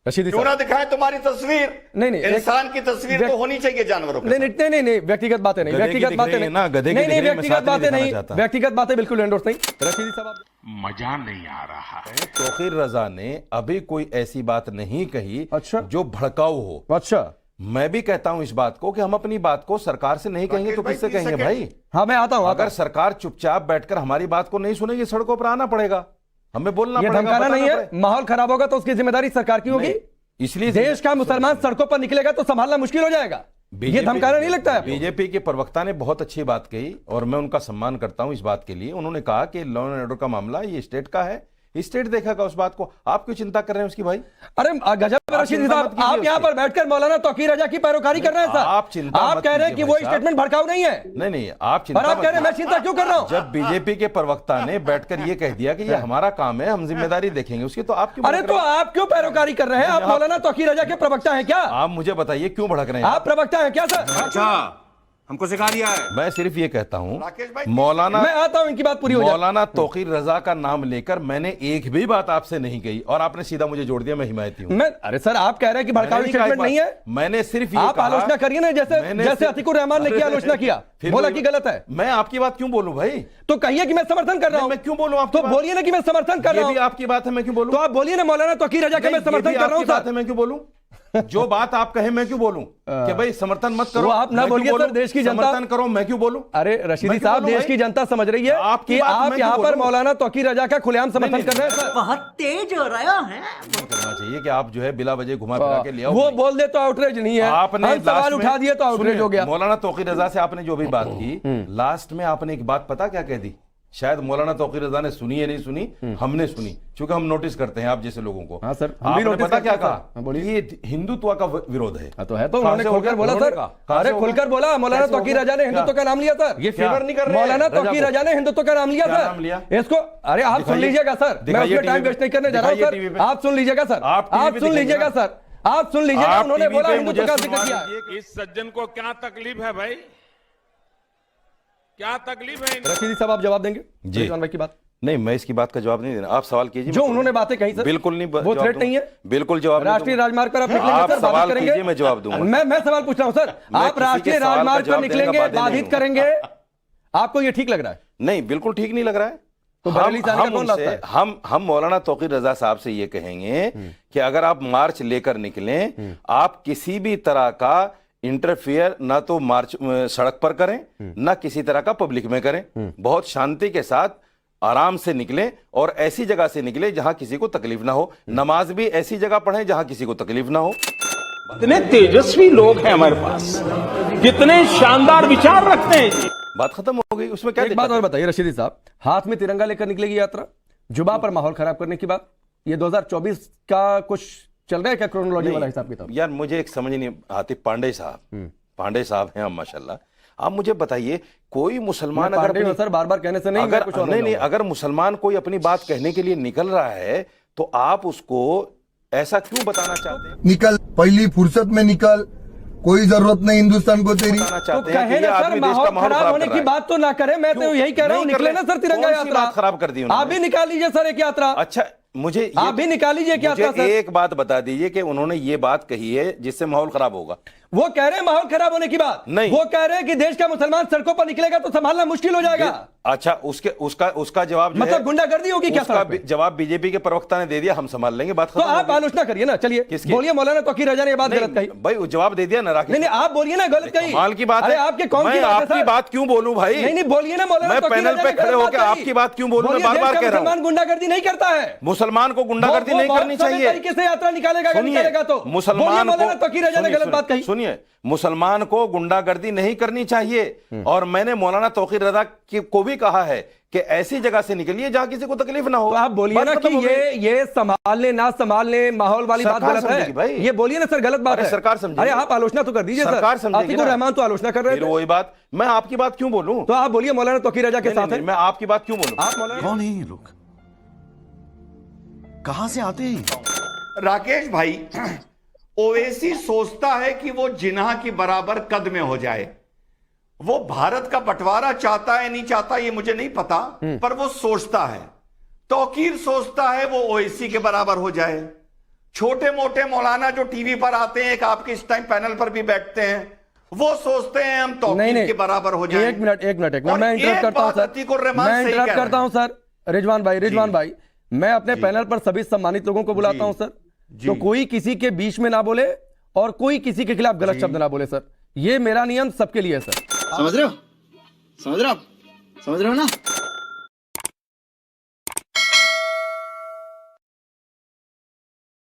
रशीदी क्यों ना दिखाएं तुम्हारी तस्वीर? नहीं, इंसान की तस्वीर तो होनी चाहिए जानवरों के नहीं, व्यक्तिगत बातें नहीं, व्यक्तिगत बातें नहीं, नहीं, व्यक्तिगत बातें नहीं, व्यक्तिगत बातें बिल्कुल एंडोर्स नहीं। रशीदी साहब, मजा नहीं आ रहा है। तौकीर रजा ने अभी कोई ऐसी बात नहीं कही अच्छा, जो भड़काऊ हो। अच्छा, मैं भी कहता हूं इस बात को कि हम अपनी बात को सरकार से नहीं कहेंगे तो किससे कहेंगे भाई? हाँ, मैं आता हूं। अगर सरकार चुपचाप बैठकर हमारी बात को नहीं सुनेगी, सड़कों पर आना पड़ेगा, हमें बोलना पड़ेगा। ये धमकाना नहीं है, माहौल खराब होगा तो उसकी जिम्मेदारी सरकार की होगी। इसलिए देश का मुसलमान सड़कों पर निकलेगा तो संभालना मुश्किल हो जाएगा। ये धमकाना नहीं लगता है? बीजेपी के प्रवक्ता ने बहुत अच्छी बात कही और मैं उनका सम्मान करता हूं इस बात के लिए। उन्होंने कहा कि लॉ एंड ऑर्डर का मामला ये स्टेट का है, स्टेट देखेगा उस बात को। आप क्यों चिंता कर रहे हैं उसकी भाई? अरे गजब रशीदी साहब, आप यहाँ पर बैठकर मौलाना तौकीर रजा की पैरोकारी कर रहे हैं सर। आप चिंता आप मत कह रहे हैं कि कीजिए वो भाई स्टेटमेंट भड़काऊ नहीं है। नहीं, आप चिंता पर आप मत कह रहे हैं मैं कीजिए। चिंता क्यों कर रहा हूं? जब बीजेपी के प्रवक्ता ने बैठकर ये कह दिया कि ये हमारा काम है, हम जिम्मेदारी देखेंगे उसकी, तो आप क्यों अरे तो आप क्यों पैरोकारी कर रहे हैं? आप मौलाना तौकीर रजा के प्रवक्ता हैं क्या? आप मुझे बताइए क्यों भड़क रहे हैं? आप प्रवक्ता हैं क्या सर? अच्छा, हमको सिखा दिया है। मैं सिर्फ ये कहता हूं, राकेश भाई, मौलाना, मैं आता हूं, इनकी बात पूरी हो जाए। मौलाना तौकीर रजा का नाम लेकर मैंने एक भी बात आपसे नहीं कही और आपने सीधा मुझे जोड़ दिया मैं हिमायती हूं। अरे सर, आप कह रहे हैं कि भड़काऊ स्टेटमेंट नहीं है। मैंने सिर्फ आप आलोचना करिए ना, जैसे अतीकुर रहमान ने किया, आलोचना किया, बोला कि गलत है। मैं आपकी बात क्यों बोलूं भाई? तो कहिए कि मैं समर्थन कर रहा हूं। मैं क्यों बोलूं आपकी तो बात? बोलिए ना कि मैं समर्थन कर रहा ये भी हूं। आपकी बात है, मैं क्यों बोलूं? तो आप बोलिए ना मौलाना तौकीर रजा के मैं समर्थन कर रहा हूं सर। मैं क्यों बोलूं? जो बात आप कहे मैं क्यों बोलूं कि भाई समर्थन मत करो? वो आप ना मैं क्यों बोलिए बोलूं? सर, देश की जनता समर्थन करो, मैं क्यों बोलूं? अरे रशीदी साहब, देश की जनता समझ रही है कि आप यहाँ पर मौलाना तौकीर रजा का खुलेआम समर्थन कर रहे हैं सर। बहुत तेज हो रहा है। करना चाहिए कि आप जो है बिला वजह घुमा फिरा के ले आओ। वो बोल दे तो आउटरेज नहीं है, आपने हम सवाल उठा दिए तो आउटरेज हो गया। मौलाना तौकीर रजा से आपने जो भी बात की, लास्ट में आपने एक बात पता क्या कह दी? शायद मौलाना तौकीर रजा ने सुनी या नहीं सुनी, हमने सुनी, क्योंकि हम नोटिस करते हैं आप जैसे लोगों को। हाँ सर, हम भी आपने नोटिस पता क्या करते हैं कहा? सर। बोलिए। ये हिंदुत्व का विरोध है। तो है, तो उन्होंने खुलकर बोला सर। अरे खुलकर बोला, मौलाना तौकीर रजा ने हिंदुत्व का नाम लिया सर। ये फेवर नहीं कर रहे हैं मौलाना तौकीर रजा ने हिंदुत्व का नाम लिया क्या सर। नाम लिया? इसको अरे आप सुन लीजिएगा सर, मैं उसमें टाइम वेस्ट नहीं करने जा रहा हूं सर। आप सुन लीजिएगा सर, आप सुन लीजिएगा सर, आप सुन लीजिएगा। उन्होंने बोला हिंदुत्व का जिक्र किया। इस सज्जन को क्या तकलीफ है भाई? क्या तकलीफ है? रशीदी साहब, आप जवाब देंगे जी। रिजवान भाई की बात? नहीं, मैं इसकी बात का जवाब नहीं देना, आप सवाल कीजिए। जो उन्होंने बातें कही सर, बिल्कुल नहीं, वो थ्रेट नहीं है, बिल्कुल जवाब नहीं राष्ट्रीय दूंगा। राजमार्ग पर आप निकलेंगे आप सर, बाधित सवाल करेंगे। कीजिए, मैं जवाब दूंगा। मैं सवाल पूछ रहा हूं सर, मैं आप किसी के राष्ट्रीय सवाल का राजमार्ग पर जवाब देने का निकलेंगे, बाध्य नहीं बाधित हूं। करेंगे, आपको ये ठीक लग रहा है? नहीं, बिल्कुल ठीक नहीं लग रहा है। तो बरेली से आने का कौन रास्ता है? हम मौलाना तौकीर रजा साहब से ये कहेंगे कि अगर आप मार्च लेकर निकलें, आप किसी भी तरह का इंटरफेयर ना तो मार्च सड़क पर करें, ना किसी तरह का पब्लिक में करें। बहुत शांति के साथ आराम से निकलें और ऐसी जगह से निकले जहां किसी को तकलीफ ना हो। नमाज भी ऐसी जगह पढ़ें जहां किसी को तकलीफ ना हो। कितने तेजस्वी लोग हैं हमारे पास, कितने शानदार विचार रखते हैं। बात खत्म हो गई, उसमें क्या एक बात और बताइए रशीदी साहब, हाथ में तिरंगा लेकर निकलेगी यात्रा, जुबा पर माहौल खराब करने की बात, ये 2024 का कुछ चल रहा है क्या क्रोनोलॉजी वाला हिसाब किताब? यार मुझे एक समझ नहीं आती। पांडे साहब हैं माशाल्लाह, आप मुझे बताइए कोई मुसलमान अगर सर बार बार कहने से नहीं, अगर कुछ और नहीं, अगर मुसलमान कोई अपनी बात कहने के लिए निकल रहा है तो आप उसको ऐसा क्यों बताना चाहते हैं? निकल, पहली फुर्सत में निकल, कोई जरूरत नहीं हिंदुस्तान को तेरी। बताना तो चाहते हैं कहे कि ये ना सर, आदमी देश का माहौल खराब होने की बात तो ना करें। मैं तो यही कह रहा हूँ, निकले ना सर तिरंगा यात्रा। खराब कर दी आप भी निकाल लीजिए सर एक यात्रा। अच्छा, मुझे आप भी निकाल लीजिए एक यात्रा सर। एक बात बता दीजिए कि उन्होंने ये बात कही है जिससे माहौल खराब होगा। वो कह रहे हैं माहौल खराब होने की बात नहीं, वो कह रहे हैं कि देश का मुसलमान सड़कों पर निकलेगा तो संभालना मुश्किल हो जाएगा। अच्छा, उसका जवाब मतलब गुंडागर्दी होगी क्या? उसका जवाब बीजेपी के प्रवक्ता ने दे दिया, हम संभाल लेंगे, बात तो आप आलोचना करिए ना। चलिए बोलिए, मौलाना तौकीर रजा ने ये बात गलत कही। भाई वो जवाब दे दिया ना राकेश। नहीं, आप बोलिए ना, गलत कही। कमाल की बात है। आपके कौन मैं आपकी बात क्यों बोलूं भाई? नहीं, बोलिए ना मौलाना। मैं पैनल पे खड़े होकर आपकी बात क्यों बोलूं? मैं बार बार कह रहा हूं, मुसलमान गुंडागर्दी नहीं करता है। मुसलमान को गुंडागर्दी नहीं करनी चाहिए। तरीके से यात्रा निकालेगा तो मुसलमान मौलाना तौकीर रजा ने गलत बात कही। सुनिए, मुसलमान को गुंडागर्दी नहीं करनी चाहिए और मैंने मौलाना तौकीर रजा को भी कहा है कि ऐसी जगह से निकलिए जहां किसी को तकलीफ ना हो। तो आप बोलिए ना कि ये संभालने ना संभालने माहौल वाली बात गलत है भाई। ये बोलिए ना सर, गलत बात है। सरकार समझेगी। अरे आप आलोचना तो कर दीजिए सर। सरकार समझेगी अतीकुर रहमान तो आलोचना कर रहे थे। वही बात, मैं आपकी बात क्यों बोलूं? तो आप बोलिए मौलाना तौकीर रजा के साथ है। मैं आपकी बात क्यों बोलूं? आप मौलाना कौन है ये लोग, कहां से आते हैं? राकेश भाई, ओवैसी सोचता है कि वो जिन्ना की बराबर कद में हो जाए। वो भारत का बंटवारा चाहता है नहीं चाहता ये मुझे नहीं पता, पर वो सोचता है। तौकीर सोचता है वो ओवैसी के बराबर हो जाए। छोटे मोटे मौलाना जो टीवी पर आते हैं, एक आपके इस टाइम पैनल पर भी बैठते हैं, वो सोचते हैं हम तौकीर के बराबर हो जाएं। एक मिनट मैं इंटरप्ट करता हूं सर, मैं इंटरप्ट करता हूं सर। रिजवान भाई, मैं अपने पैनल पर सभी सम्मानित लोगों को बुलाता हूं सर, तो कोई किसी के बीच में ना बोले और कोई किसी के खिलाफ गलत शब्द ना बोले सर। ये मेरा नियम सबके लिए है सर। समझ रहे हो ना?